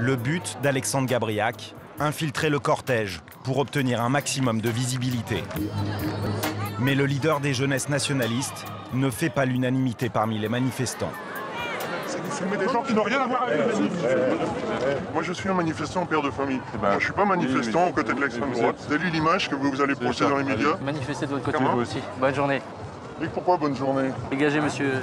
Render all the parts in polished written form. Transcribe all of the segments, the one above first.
Le but d'Alexandre Gabriac, infiltrer le cortège pour obtenir un maximum de visibilité. Mais le leader des jeunesses nationalistes ne fait pas l'unanimité parmi les manifestants. Vous filmez des gens qui n'ont rien à voir avec les manifestants. Moi je suis un manifestant père de famille. Moi je ne suis pas manifestant aux côtés de l'extrême droite. Vous avez lu l'image que vous allez poster dans les médias? Manifestez de votre côté vous aussi. Bonne journée. Et pourquoi bonne journée? Dégagez monsieur.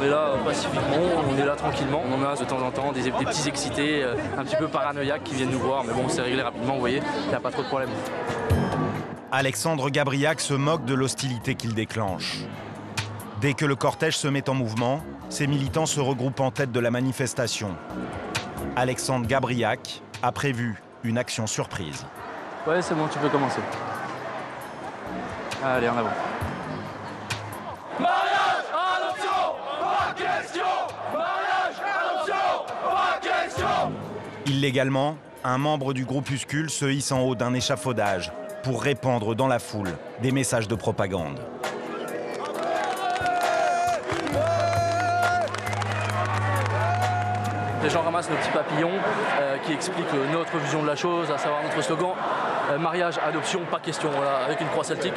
On est là pacifiquement, on est là tranquillement. On a de temps en temps des petits excités, un petit peu paranoïaques qui viennent nous voir. Mais bon, c'est réglé rapidement, vous voyez, il n'y a pas trop de problème. Alexandre Gabriac se moque de l'hostilité qu'il déclenche. Dès que le cortège se met en mouvement, ses militants se regroupent en tête de la manifestation. Alexandre Gabriac a prévu une action surprise. Ouais, c'est bon, tu peux commencer. Allez, en avant. Mariage, adoption, pas question. Mariage, adoption, pas question. Illégalement, un membre du groupuscule se hisse en haut d'un échafaudage pour répandre dans la foule des messages de propagande. Les gens ramassent nos petits papillons qui expliquent notre vision de la chose, à savoir notre slogan mariage, adoption, pas question, voilà, avec une croix celtique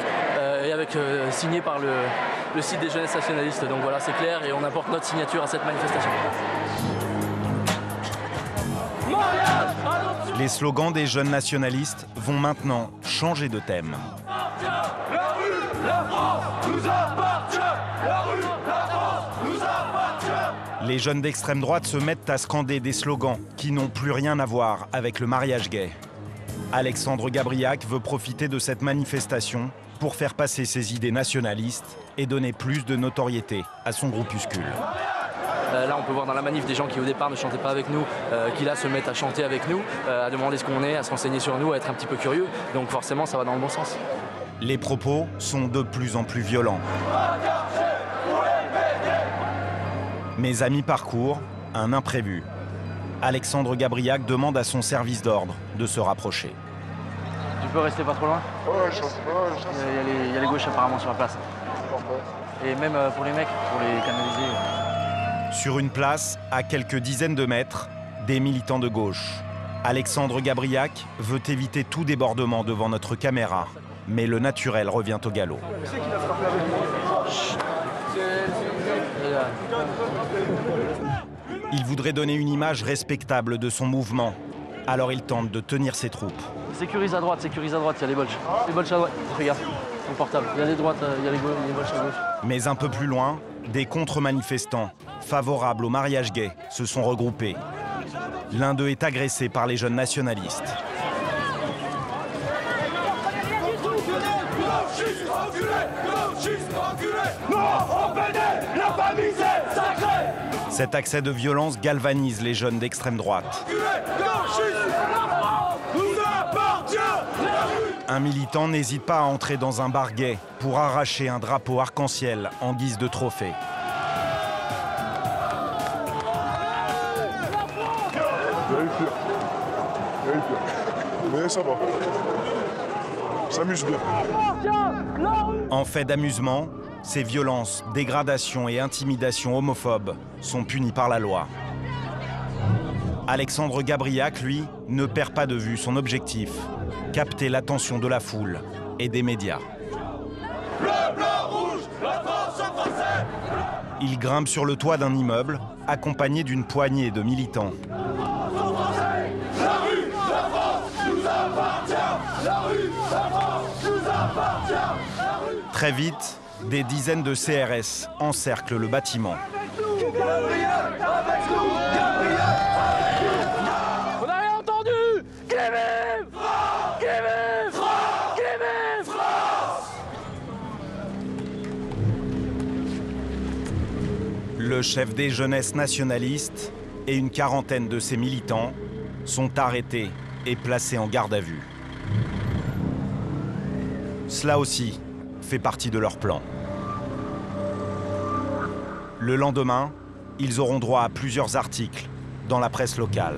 et avec signé par le site des jeunesses nationalistes. Donc voilà, c'est clair et on apporte notre signature à cette manifestation. Mariage, adoption. Les slogans des jeunes nationalistes vont maintenant changer de thème. La rue, la France nous appartient. La rue, la France nous appartient. Les jeunes d'extrême droite se mettent à scander des slogans qui n'ont plus rien à voir avec le mariage gay. Alexandre Gabriac veut profiter de cette manifestation pour faire passer ses idées nationalistes et donner plus de notoriété à son groupuscule. Là, on peut voir dans la manif des gens qui au départ ne chantaient pas avec nous, qui là se mettent à chanter avec nous, à demander ce qu'on est, à se renseigner sur nous, à être un petit peu curieux. Donc forcément, ça va dans le bon sens. Les propos sont de plus en plus violents. Mais à mi-parcours, un imprévu. Alexandre Gabriac demande à son service d'ordre de se rapprocher. Tu peux rester pas trop loin? Ouais, Il y a les gauches apparemment sur la place. Et même pour les mecs, pour les canaliser. Sur une place, à quelques dizaines de mètres, des militants de gauche. Alexandre Gabriac veut éviter tout débordement devant notre caméra, mais le naturel revient au galop. Il voudrait donner une image respectable de son mouvement, alors il tente de tenir ses troupes. Sécurise à droite, il y a les bolches. Les bolches à droite, fais gaffe, ton portable. Il y a les droites, il y a les bolches à gauche. Mais un peu plus loin, des contre-manifestants favorables au mariage gay se sont regroupés. L'un d'eux est agressé par les jeunes nationalistes. Cet accès de violence galvanise les jeunes d'extrême droite. Un militant n'hésite pas à entrer dans un bar gay pour arracher un drapeau arc-en-ciel en guise de trophée. Mais ça va. S'amuse bien. En fait d'amusement, ces violences, dégradations et intimidations homophobes sont punies par la loi. Alexandre Gabriac, lui, ne perd pas de vue son objectif, capter l'attention de la foule et des médias. Bleu, blanc, rouge, la France aux Français. Il grimpe sur le toit d'un immeuble, accompagné d'une poignée de militants. La rue, la France nous appartient. La rue, la France nous appartient. Très vite, des dizaines de CRS encerclent le bâtiment. Gabriac, avec nous, Gabriac. On n'a rien entendu! Qui vive! Qui vive! Qui vive! Le chef des jeunesses nationalistes et une quarantaine de ses militants sont arrêtés et placés en garde à vue. Cela aussi fait partie de leur plan. Le lendemain, ils auront droit à plusieurs articles dans la presse locale.